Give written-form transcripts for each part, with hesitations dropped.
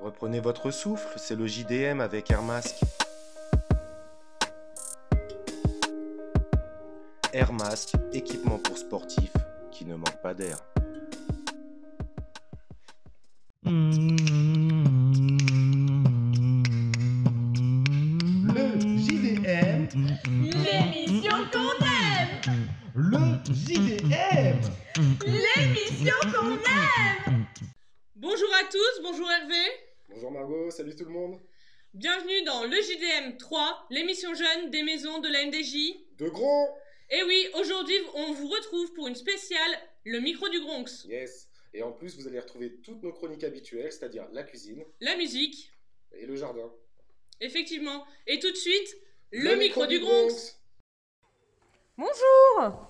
Reprenez votre souffle, c'est le JDM avec Air Mask. Air Mask, équipement pour sportifs qui ne manque pas d'air. Le JDM, l'émission qu'on aime, le JDM. l'émission qu'on aime. Bonjour à tous, bonjour Hervé. Bonjour Margot, salut tout le monde. Bienvenue dans le JDM 3, l'émission jeune des maisons de la MDJ. De gros. Et oui, aujourd'hui on vous retrouve pour une spéciale, le micro du Bronx. Yes. Et en plus, vous allez retrouver toutes nos chroniques habituelles, c'est-à-dire la cuisine La musique, et le jardin. effectivement. Et tout de suite, le micro du Bronx. Bonjour.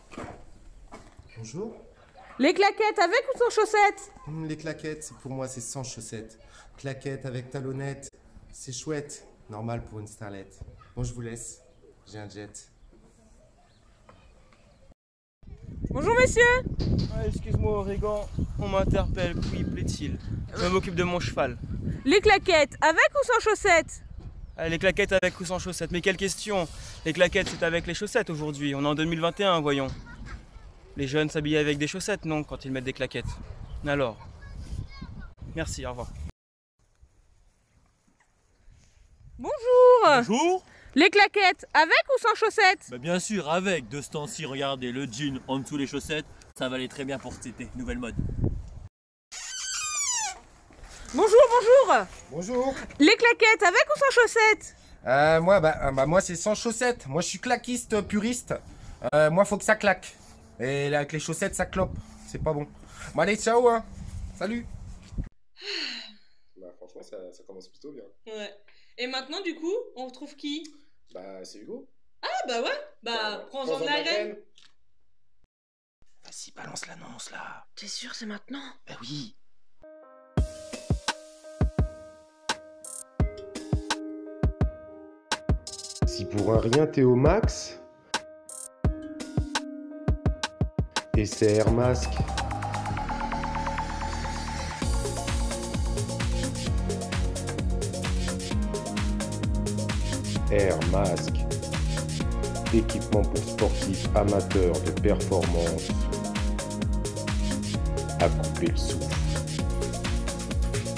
Bonjour. Les claquettes avec ou sans chaussettes? Les claquettes, pour moi, c'est sans chaussettes. Claquettes avec talonnettes, c'est chouette. Normal pour une starlette. Bon, je vous laisse. J'ai un jet. Bonjour monsieur. Ah, excuse-moi, Oregon, on m'interpelle, puis plaît-il? Je m'occupe de mon cheval. Les claquettes avec ou sans chaussettes? Ah, les claquettes avec ou sans chaussettes? Mais quelle question? Les claquettes, c'est avec les chaussettes aujourd'hui. On est en 2021, voyons. Les jeunes s'habillent avec des chaussettes, non, quand ils mettent des claquettes. Alors. Merci, au revoir. Bonjour. Bonjour. Les claquettes avec ou sans chaussettes? Bah bien sûr, avec. De ce temps-ci, regardez, le jean en dessous les chaussettes, ça va aller très bien pour cet été. Nouvelle mode. Bonjour, bonjour. Bonjour. Les claquettes avec ou sans chaussettes? Moi, c'est sans chaussettes. Moi, je suis claquiste puriste. Moi, faut que ça claque. Et là, avec les chaussettes, ça clope. C'est pas bon. Bon, allez, ciao, hein. Salut. Bah franchement, ça commence plutôt bien. Ouais. Et maintenant du coup, on retrouve qui? Bah c'est Hugo. Ah bah ouais, bah prends-en de la graine. Vas-y, balance l'annonce là. T'es sûr c'est maintenant? Bah oui. Si pour un rien t'es au max, et c'est Air Mask. Air Mask, équipement pour sportifs amateurs de performance, à couper le souffle.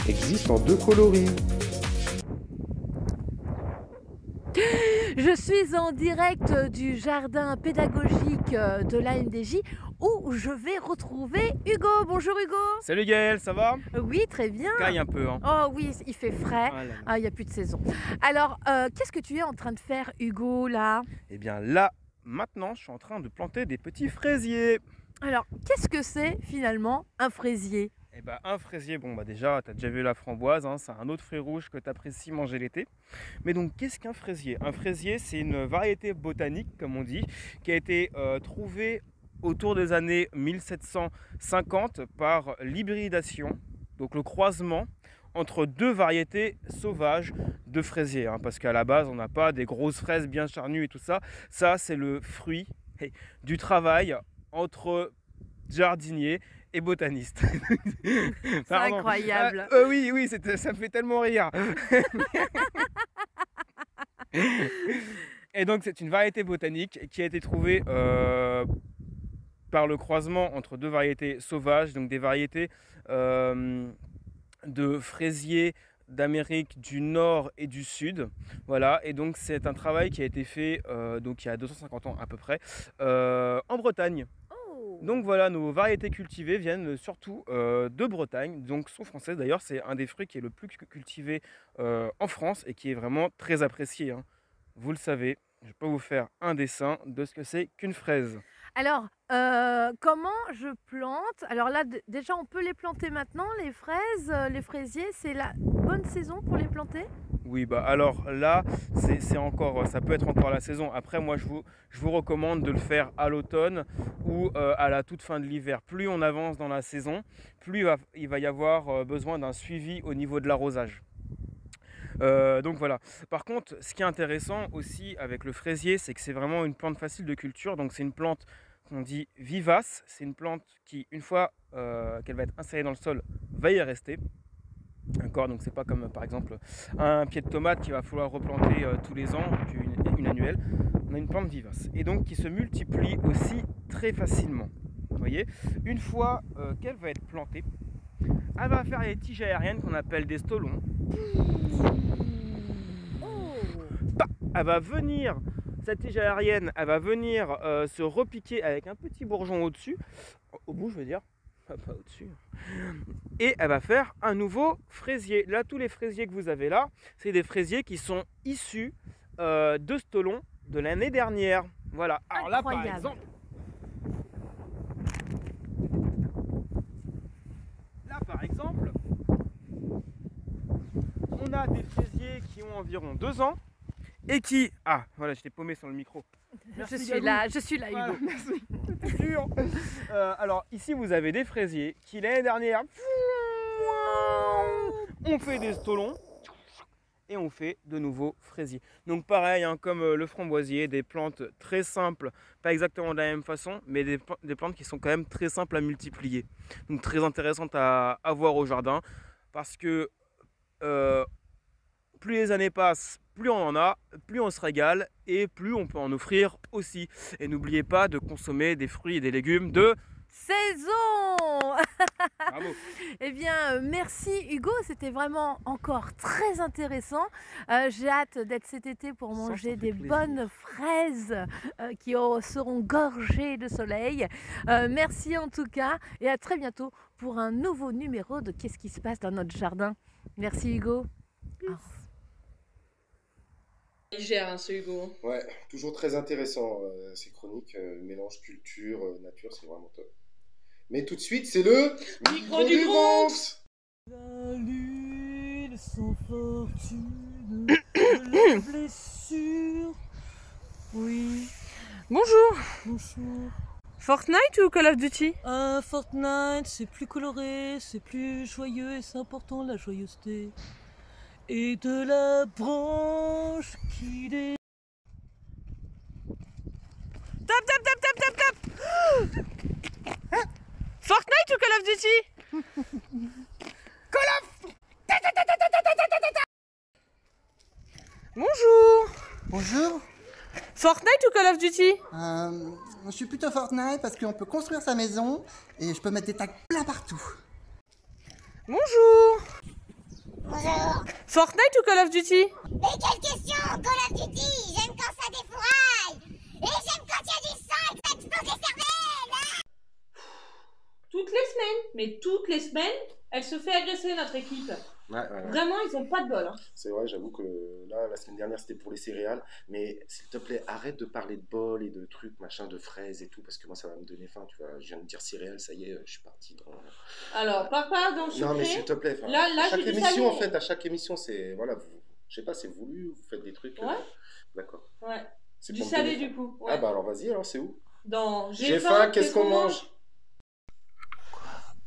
Existe en 2 coloris. Je suis en direct du jardin pédagogique de la MDJ où je vais retrouver Hugo. Bonjour Hugo. Salut Gaël, ça va? Oui, très bien. Caille un peu, hein. Oh oui, il fait frais. Ah là là. Ah, il n'y a plus de saison. Alors, qu'est-ce que tu es en train de faire Hugo là? Eh bien là, maintenant, je suis en train de planter des petits fraisiers. Alors, qu'est-ce que c'est finalement un fraisier? Eh ben, un fraisier, bon bah déjà, tu as déjà vu la framboise, hein, c'est un autre fruit rouge que tu apprécies manger l'été. Mais donc, qu'est-ce qu'un fraisier? Un fraisier, c'est une variété botanique, comme on dit, qui a été trouvée autour des années 1750 par l'hybridation, donc le croisement entre 2 variétés sauvages de fraisiers. Hein, parce qu'à la base, on n'a pas des grosses fraises bien charnues et tout ça. Ça, c'est le fruit du travail entre jardiniers et botanistes. C'est incroyable. Oui, oui, ça me fait tellement rire. Et donc c'est une variété botanique qui a été trouvée par le croisement entre 2 variétés sauvages, donc des variétés de fraisiers d'Amérique du Nord et du Sud. Voilà, et donc c'est un travail qui a été fait donc il y a 250 ans à peu près en Bretagne. Donc voilà, nos variétés cultivées viennent surtout de Bretagne, donc sont françaises. D'ailleurs, c'est un des fruits qui est le plus cultivé en France et qui est vraiment très apprécié, hein. Vous le savez, je peux vous faire un dessin de ce que c'est qu'une fraise. Alors, comment je plante? Alors là, déjà, on peut les planter maintenant, les fraises, les fraisiers. C'est la bonne saison pour les planter? Oui, bah alors là, c'est encore, ça peut être encore la saison. Après, moi, je vous recommande de le faire à l'automne ou à la toute fin de l'hiver. Plus on avance dans la saison, plus il va y avoir besoin d'un suivi au niveau de l'arrosage. Donc voilà. Par contre, ce qui est intéressant aussi avec le fraisier, c'est que c'est vraiment une plante facile de culture. Donc c'est une plante qu'on dit vivace. C'est une plante qui, une fois qu'elle va être installée dans le sol, va y rester. D'accord, donc c'est pas comme par exemple un pied de tomate qu'il va falloir replanter tous les ans, donc une annuelle. On a une plante vivace et donc qui se multiplie aussi très facilement. Vous voyez, une fois qu'elle va être plantée, elle va faire les tiges aériennes qu'on appelle des stolons. Elle va venir, cette tige aérienne, elle va venir se repiquer avec un petit bourgeon au-dessus, au bout je veux dire, pas au-dessus. Et elle va faire un nouveau fraisier. Là, tous les fraisiers que vous avez là, c'est des fraisiers qui sont issus de stolons de l'année dernière. Voilà. Alors là, par exemple, on a des fraisiers qui ont environ 2 ans et qui... Ah, voilà, je t'ai paumé sur le micro. Merci, je suis là, Hugo. voilà, merci. C'était dur. Alors, ici, vous avez des fraisiers qui, l'année dernière, ont fait des stolons et on fait de nouveaux fraisiers. Donc pareil, hein, comme le framboisier, des plantes très simples, pas exactement de la même façon, mais des plantes qui sont quand même très simples à multiplier. Donc très intéressantes à voir au jardin, parce que plus les années passent, plus on en a, plus on se régale et plus on peut en offrir aussi. Et n'oubliez pas de consommer des fruits et des légumes de saison. Bravo. Eh bien, merci Hugo, c'était vraiment encore très intéressant. J'ai hâte d'être cet été pour manger des bonnes fraises qui seront gorgées de soleil. Merci en tout cas et à très bientôt pour un nouveau numéro de Qu'est-ce qui se passe dans notre jardin. Merci Hugo. Il gère hein, ce Hugo. Ouais, toujours très intéressant ces chroniques, mélange culture, nature, c'est vraiment top. Mais tout de suite, c'est le micro du Bronx. La lune sans fortune, de la blessure. Oui. Bonjour. Bonjour. Fortnite ou Call of Duty? Fortnite, c'est plus coloré, c'est plus joyeux et c'est important la joyeuseté. Et de la branche qui est... Top, top, top, top, top, top. Fortnite ou Call of Duty? Call of. Bonjour. Bonjour. Fortnite ou Call of Duty? Je suis plutôt Fortnite parce qu'on peut construire sa maison et je peux mettre des tags plein partout. Bonjour. Bonjour. Fortnite ou Call of Duty? Mais quelle question! Call of Duty! J'aime quand ça défouraille! Et j'aime quand il y a du sang et que ça explose les cervelles! Toutes les semaines, mais toutes les semaines, elle se fait agresser notre équipe. Ouais. Vraiment, ils ont pas de bol. Hein. C'est vrai, j'avoue que là, la semaine dernière, c'était pour les céréales. Mais s'il te plaît, arrête de parler de bol et de trucs, machin, de fraises et tout, parce que moi, ça va me donner faim, tu vois. Je viens de dire céréales, ça y est, je suis parti dans... Alors, papa, dans le sucré... Non, mais s'il te plaît, là, à chaque j'ai du émission, salé. en fait, à chaque émission, c'est... Voilà, je sais pas, c'est voulu, vous faites des trucs... Ouais. D'accord. Ouais. C'est Du pour me salé, donner faim. du coup. Ouais. Ah bah alors, vas-y, alors, c'est où? Dans J'ai faim, qu'est-ce qu'on mange?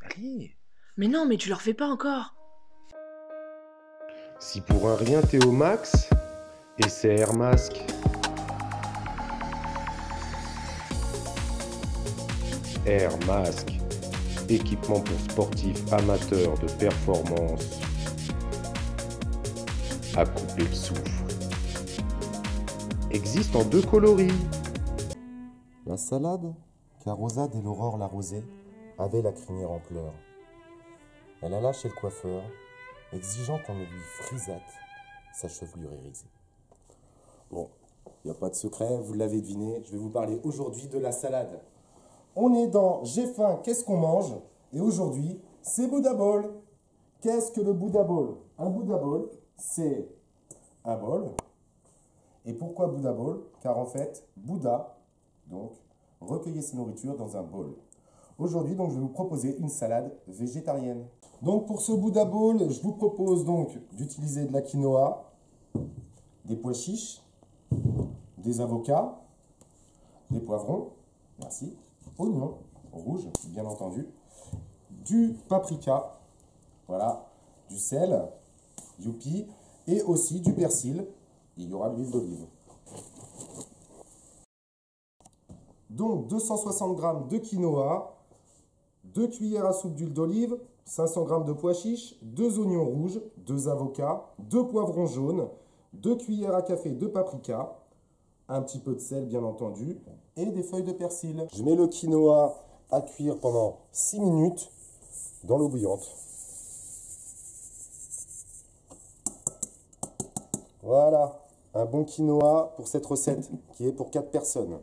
Allez. Mais non, mais tu leur fais pas encore. Si pour un rien t'es au max, essaie Air Mask. Air Mask, équipement pour sportifs amateurs de performance. À couper le souffle. Existe en 2 coloris. La salade qu'Arrosa dès l'aurore la rosée avait la crinière en pleurs. Elle alla chez le coiffeur, exigeant qu'on ne lui frisât sa chevelure irisée. Bon, il n'y a pas de secret, vous l'avez deviné, je vais vous parler aujourd'hui de la salade. On est dans J'ai faim, qu'est-ce qu'on mange? Et aujourd'hui, c'est Buddha Bowl. Qu'est-ce que le Buddha Bowl? Un Buddha Bowl, c'est un bol. Et pourquoi Buddha Bowl? Car en fait, Bouddha, donc, recueillait sa nourriture dans un bol. Aujourd'hui, donc, je vais vous proposer une salade végétarienne. Donc, pour ce Buddha Bowl, je vous propose donc d'utiliser de la quinoa, des pois chiches, des avocats, des poivrons, merci, oignons rouges, bien entendu, du paprika, voilà, du sel, youpi, et aussi du persil. Il y aura de l'huile d'olive. Donc 260 g de quinoa, 2 cuillères à soupe d'huile d'olive, 500 g de pois chiches, 2 oignons rouges, 2 avocats, 2 poivrons jaunes, 2 cuillères à café de paprika, un petit peu de sel bien entendu, et des feuilles de persil. Je mets le quinoa à cuire pendant 6 minutes dans l'eau bouillante. Voilà, un bon quinoa pour cette recette qui est pour 4 personnes.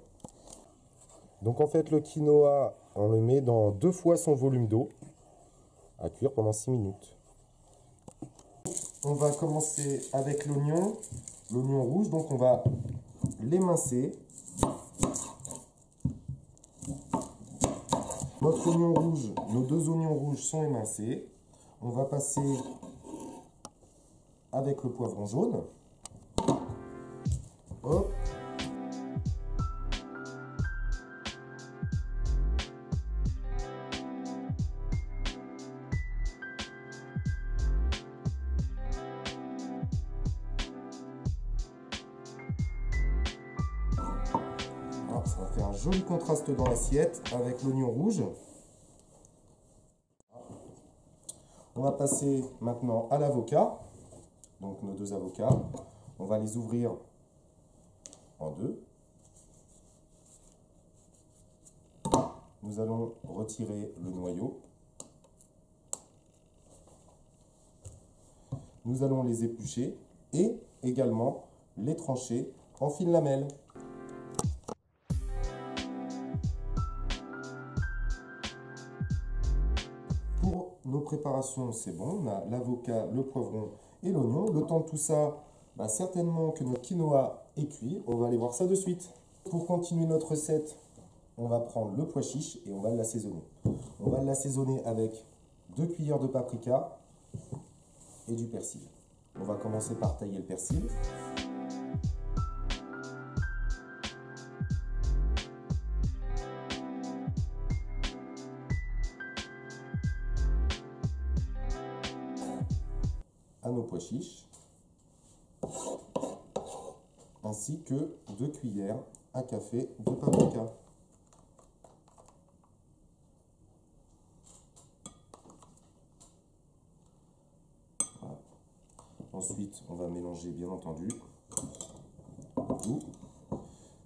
Donc en fait le quinoa, on le met dans 2 fois son volume d'eau à cuire pendant 6 minutes. On va commencer avec l'oignon rouge, donc on va l'émincer. Notre oignon rouge, nos 2 oignons rouges sont émincés. On va passer avec le poivron jaune. Hop. Ça va faire un joli contraste dans l'assiette avec l'oignon rouge. On va passer maintenant à l'avocat. Donc nos 2 avocats. On va les ouvrir en 2. Nous allons retirer le noyau. Nous allons les éplucher et également les trancher en fines lamelles. Pour nos préparations, c'est bon. On a l'avocat, le poivron et l'oignon. Le temps de tout ça, certainement que notre quinoa est cuit. On va aller voir ça de suite. Pour continuer notre recette, on va prendre le pois chiche et on va l'assaisonner. On va l'assaisonner avec 2 cuillères de paprika et du persil. On va commencer par tailler le persil. À nos pois chiches, ainsi que 2 cuillères à café de paprika. Voilà. Ensuite, on va mélanger bien entendu tout.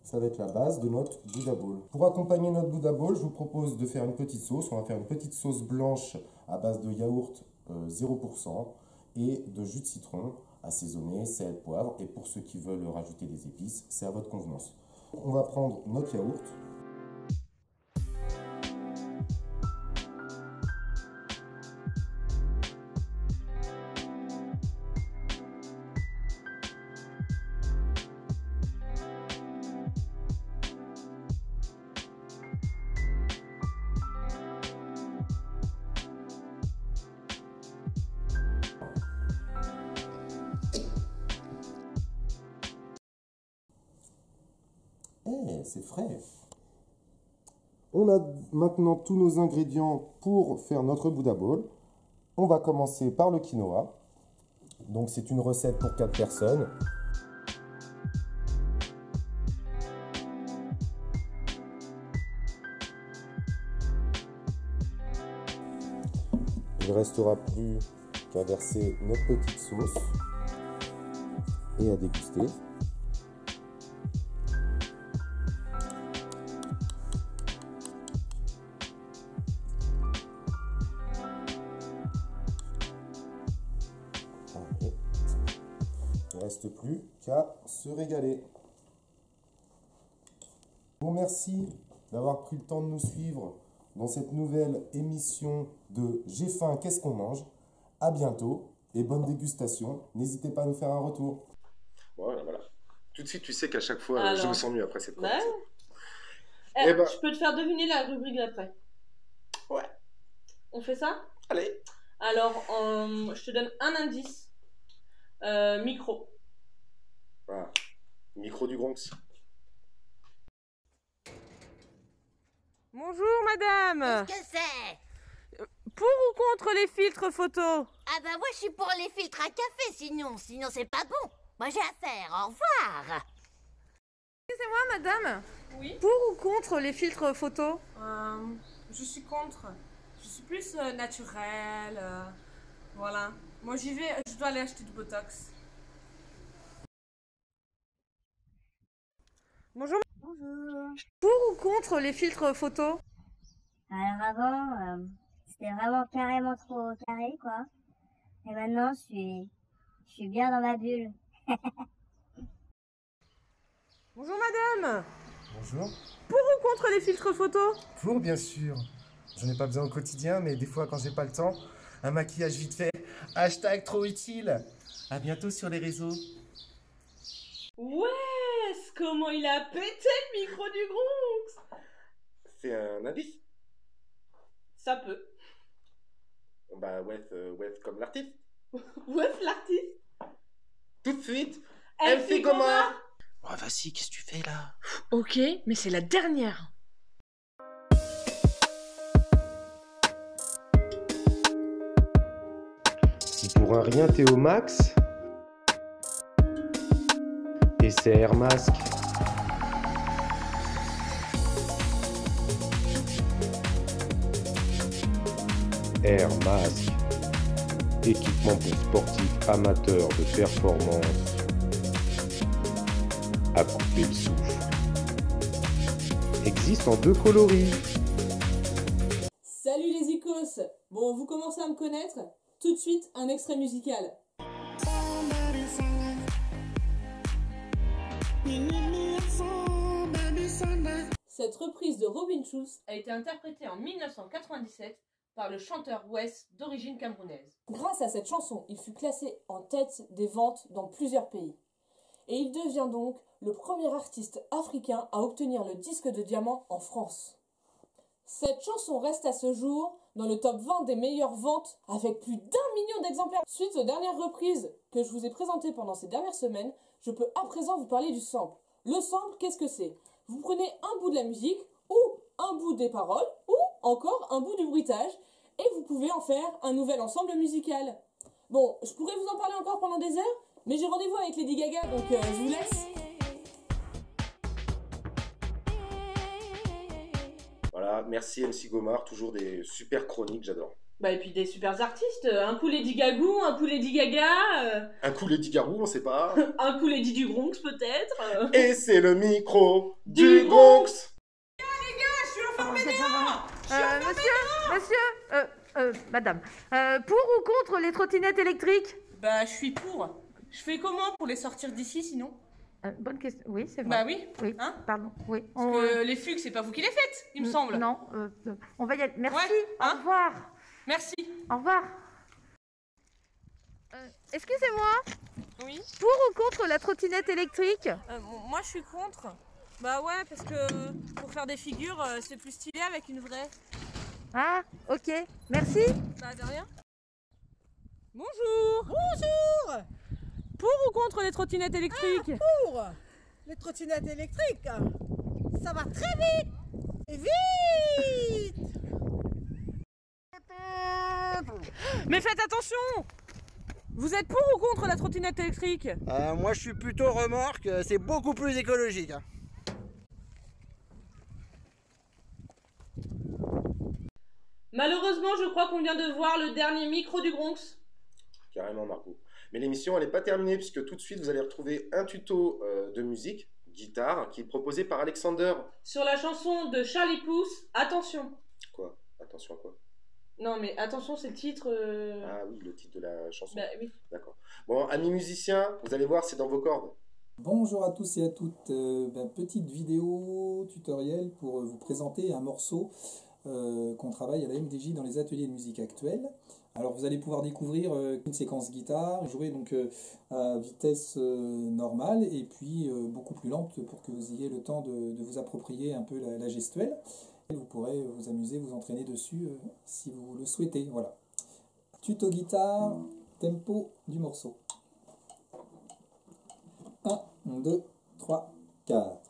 Ça va être la base de notre Buddha Bowl. Pour accompagner notre Buddha Bowl, je vous propose de faire une petite sauce. On va faire une petite sauce blanche à base de yaourt 0%. Et de jus de citron assaisonné, sel, poivre. Et pour ceux qui veulent rajouter des épices, c'est à votre convenance. On va prendre notre yaourt. C'est frais. On a maintenant tous nos ingrédients pour faire notre Buddha Bowl. On va commencer par le quinoa. Donc c'est une recette pour 4 personnes. Il ne restera plus qu'à verser notre petite sauce et à déguster. Il ne reste plus qu'à se régaler. Je vous remercie d'avoir pris le temps de nous suivre dans cette nouvelle émission de J'ai faim, qu'est-ce qu'on mange? À bientôt et bonne dégustation. N'hésitez pas à nous faire un retour. Voilà. Tout de suite, tu sais qu'à chaque fois, je me sens mieux après cette conversation. Je peux te faire deviner la rubrique d'après. Ouais. On fait ça? Allez. Alors, je te donne un indice. Micro. Voilà. Micro du Bronx. Bonjour madame. Qu'est-ce que c'est? Pour ou contre les filtres photo? Ah bah moi je suis pour les filtres à café sinon c'est pas bon. Moi j'ai affaire, au revoir. Excusez-moi madame. Oui. Pour ou contre les filtres photo? Je suis contre. Je suis plus naturelle. Voilà. Moi j'y vais, je dois aller acheter du Botox. Bonjour. Bonjour. Pour ou contre les filtres photo? Alors avant, c'était vraiment carrément trop carré, quoi. Et maintenant, je suis bien dans ma bulle. Bonjour madame. Bonjour. Pour ou contre les filtres photo? Pour, bien sûr. J'en ai pas besoin au quotidien, mais des fois, quand j'ai pas le temps, un maquillage vite fait. Hashtag trop utile. À bientôt sur les réseaux. Ouais, comment il a pété le micro du Bronx. C'est un indice? Ça peut. Bah, Wef comme l'artiste. Wef l'artiste. Tout de suite, MC Gomar. Oh, vas-y, qu'est-ce que tu fais là? Ok, mais c'est la dernière. Si pour un rien t'es au max, et c'est Air Mask. Air Mask, équipement pour sportifs amateurs de performance, à couper le souffle. Existe en 2 coloris. Salut les icos. Bon, vous commencez à me connaître. Tout de suite, un extrait musical. Cette reprise de Robin Schulz a été interprétée en 1997 par le chanteur Wes d'origine camerounaise. Grâce à cette chanson, il fut classé en tête des ventes dans plusieurs pays. Et il devient donc le premier artiste africain à obtenir le disque de diamant en France. Cette chanson reste à ce jour dans le top 20 des meilleures ventes avec plus d'1 million d'exemplaires. Suite aux dernières reprises que je vous ai présentées pendant ces dernières semaines, je peux à présent vous parler du sample. Le sample, qu'est-ce que c'est? Vous prenez un bout de la musique, ou un bout des paroles, ou encore un bout du bruitage, et vous pouvez en faire un nouvel ensemble musical. Bon, je pourrais vous en parler encore pendant des heures, mais j'ai rendez-vous avec Lady Gaga, donc je vous laisse. Voilà, merci MC Gomar, toujours des super chroniques, j'adore. Bah, et puis des super artistes. Un coup Lady Gagou, un coup Lady Gaga. Un coup Lady Garou, on sait pas. Un coup Lady du Bronx, peut-être. Et c'est le micro du Bronx. Les gars, je suis enfermée dehors. Madame, pour ou contre les trottinettes électriques? Bah, je suis pour. Je fais comment pour les sortir d'ici, sinon? Bonne question. Oui, c'est vrai. Bah oui. Oui, hein pardon. Oui. Parce que les fugues, c'est pas vous qui les faites, il me semble. Non, on va y aller. Merci. Ouais, hein? Au revoir. Merci. Au revoir. Excusez-moi. Oui. Pour ou contre la trottinette électrique? Moi, je suis contre. Bah ouais, parce que pour faire des figures, c'est plus stylé avec une vraie. Ah, ok. Merci. Bah de rien. Bonjour. Bonjour. Pour ou contre les trottinettes électriques? Pour les trottinettes électriques, ça va très vite et vite. Mais faites attention. Vous êtes pour ou contre la trottinette électrique? Moi je suis plutôt remorque, c'est beaucoup plus écologique. Malheureusement, je crois qu'on vient de voir le dernier micro du Bronx. Carrément, Marco. Mais l'émission, elle n'est pas terminée, puisque tout de suite, vous allez retrouver un tuto de musique, guitare, qui est proposé par Alexander. Sur la chanson de Charlie Puth, attention. Quoi? Attention à quoi? Non, mais attention, c'est le titre. Ah oui, le titre de la chanson. Bah oui. D'accord. Bon, amis musiciens, vous allez voir, c'est dans vos cordes. Bonjour à tous et à toutes. Petite vidéo tutoriel pour vous présenter un morceau qu'on travaille à la MDJ dans les ateliers de musique actuels. Alors vous allez pouvoir découvrir une séquence guitare, jouer donc à vitesse normale et puis beaucoup plus lente pour que vous ayez le temps de vous approprier un peu la gestuelle. Et vous pourrez vous amuser, vous entraîner dessus si vous le souhaitez. Voilà. Tuto guitare, tempo du morceau. 1, 2, 3, 4.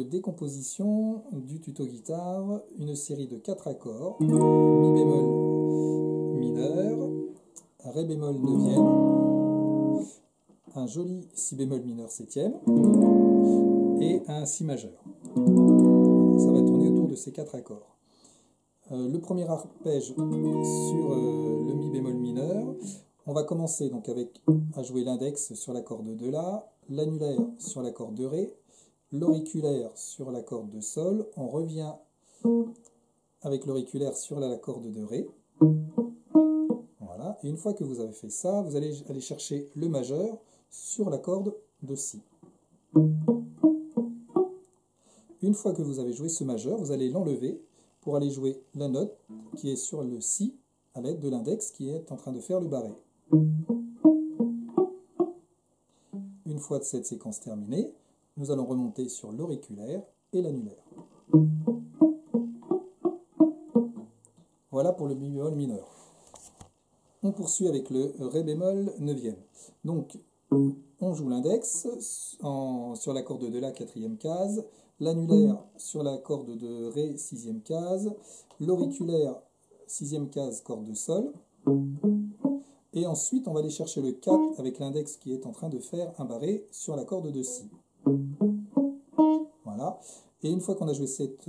décomposition du tuto guitare, une série de 4 accords, Mi bémol mineur, Ré bémol 9e, un joli Si bémol mineur 7e et un Si majeur. Ça va tourner autour de ces 4 accords. Le premier arpège sur le Mi bémol mineur, on va commencer donc à jouer l'index sur la corde de La, l'annulaire sur la corde de Ré, l'auriculaire sur la corde de Sol, on revient avec l'auriculaire sur la corde de Ré. Voilà, et une fois que vous avez fait ça, vous allez aller chercher le majeur sur la corde de Si. Une fois que vous avez joué ce majeur, vous allez l'enlever pour aller jouer la note qui est sur le Si à l'aide de l'index qui est en train de faire le barré. Une fois cette séquence terminée, nous allons remonter sur l'auriculaire et l'annulaire. Voilà pour le Mi bémol mineur. On poursuit avec le Ré bémol 9e. Donc, on joue l'index sur la corde de La, 4e case, l'annulaire sur la corde de Ré, 6e case, l'auriculaire, 6e case, corde de Sol. Et ensuite, on va aller chercher le 4 avec l'index qui est en train de faire un barré sur la corde de Si. Voilà. Et une fois qu'on a joué cette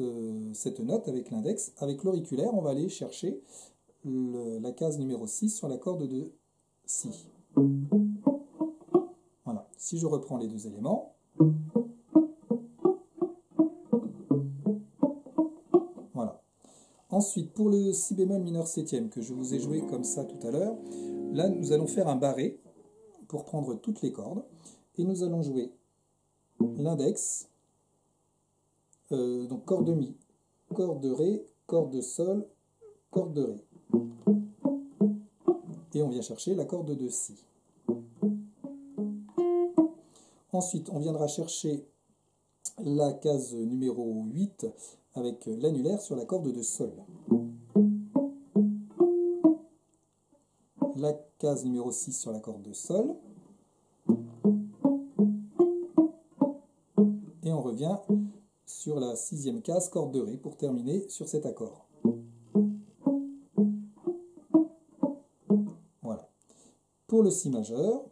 note avec l'index, avec l'auriculaire, on va aller chercher la case numéro 6 sur la corde de Si. Voilà. Si je reprends les deux éléments, voilà. Ensuite, pour le Si bémol mineur 7e que je vous ai joué comme ça tout à l'heure, là, nous allons faire un barré pour prendre toutes les cordes. Et nous allons jouer l'index, donc corde de Mi, corde de Ré, corde de Sol, corde de Ré. Et on vient chercher la corde de Si. Ensuite, on viendra chercher la case numéro 8 avec l'annulaire sur la corde de Sol. La case numéro 6 sur la corde de Sol. Et on revient sur la 6e case, corde de Ré, pour terminer sur cet accord. Voilà. Pour le Si majeur,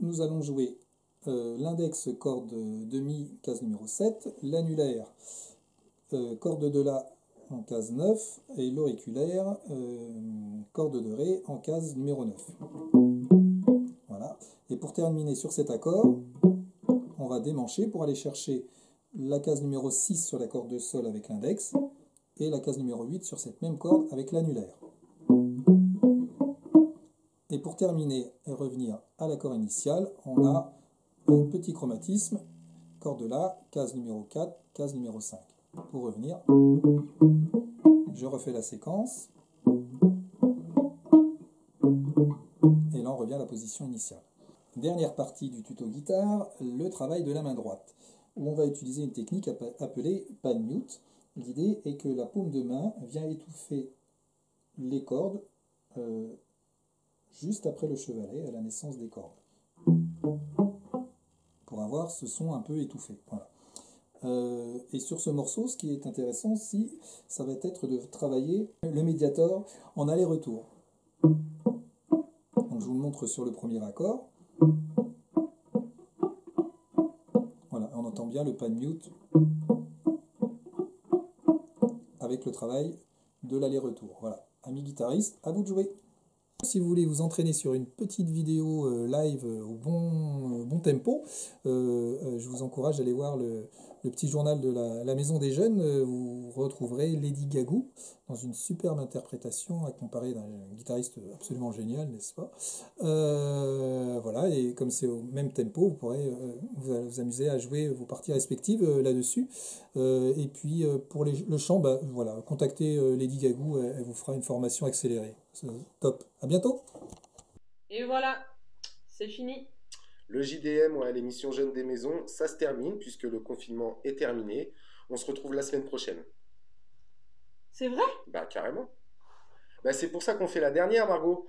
nous allons jouer l'index corde de Mi, case numéro 7, l'annulaire corde de La en case 9 et l'auriculaire corde de Ré en case numéro 9. Voilà. Et pour terminer sur cet accord, on va démancher pour aller chercher la case numéro 6 sur la corde de Sol avec l'index et la case numéro 8 sur cette même corde avec l'annulaire. Et pour terminer et revenir à l'accord initial, on a un petit chromatisme, corde de La, case numéro 4, case numéro 5. Pour revenir, je refais la séquence. Et là, on revient à la position initiale. Dernière partie du tuto guitare, le travail de la main droite, où on va utiliser une technique appelée pan mute. L'idée est que la paume de main vient étouffer les cordes juste après le chevalet, à la naissance des cordes, pour avoir ce son un peu étouffé. Voilà. Et sur ce morceau, ce qui est intéressant, ça va être de travailler le médiator en aller-retour. Donc je vous le montre sur le premier accord. Voilà, on entend bien le pan mute avec le travail de l'aller-retour. Voilà, amis guitaristes, à vous de jouer. Si vous voulez vous entraîner sur une petite vidéo live au bon tempo, je vous encourage à aller voir le petit journal de la Maison des Jeunes. Vous retrouverez Lady Gagou dans une superbe interprétation accompagnée d'un guitariste absolument génial, n'est-ce pas? Voilà, et comme c'est au même tempo, vous pourrez vous amuser à jouer vos parties respectives là-dessus. Et puis pour le chant, voilà, contactez Lady Gagou, elle vous fera une formation accélérée. Top. À bientôt. Et voilà, c'est fini. Le JDM, ouais, l'émission Jeunes des Maisons, ça se termine puisque le confinement est terminé. On se retrouve la semaine prochaine. C'est vrai? Bah carrément. Bah c'est pour ça qu'on fait la dernière, Margot.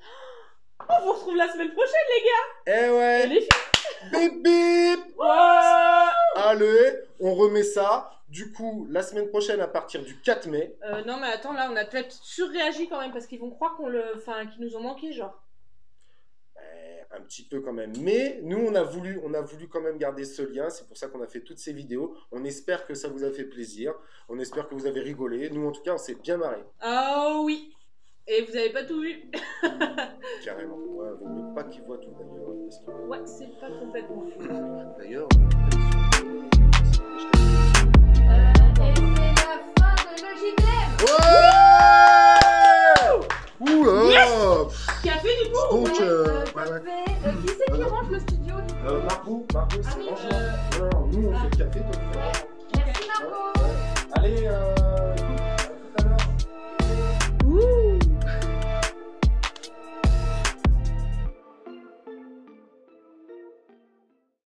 On vous retrouve la semaine prochaine, les gars. Eh ouais. Et les filles. Bip bip. Ouais. Allez, on remet ça Du coup, la semaine prochaine, à partir du 4 mai. Non, mais attends, là, on a peut-être surréagi quand même parce qu'ils vont croire qu'ils nous ont manqué, genre. Un petit peu quand même. Mais nous, on a voulu quand même garder ce lien. C'est pour ça qu'on a fait toutes ces vidéos. On espère que ça vous a fait plaisir. On espère que vous avez rigolé. Nous, en tout cas, on s'est bien marré. Oh oui. Et vous avez pas tout vu. Carrément. Ouais, vaut mieux pas qu'ils voient tout d'ailleurs. Ouais, c'est pas complètement fou. D'ailleurs... Et c'est la fin de le JDM. Ouais. Ouh là. Café du coup. Donc, Qui c'est qui range le studio du coup? Margot, c'est franchement. Non, nous on fait le café, toi tu fais. Merci Margot. Allez,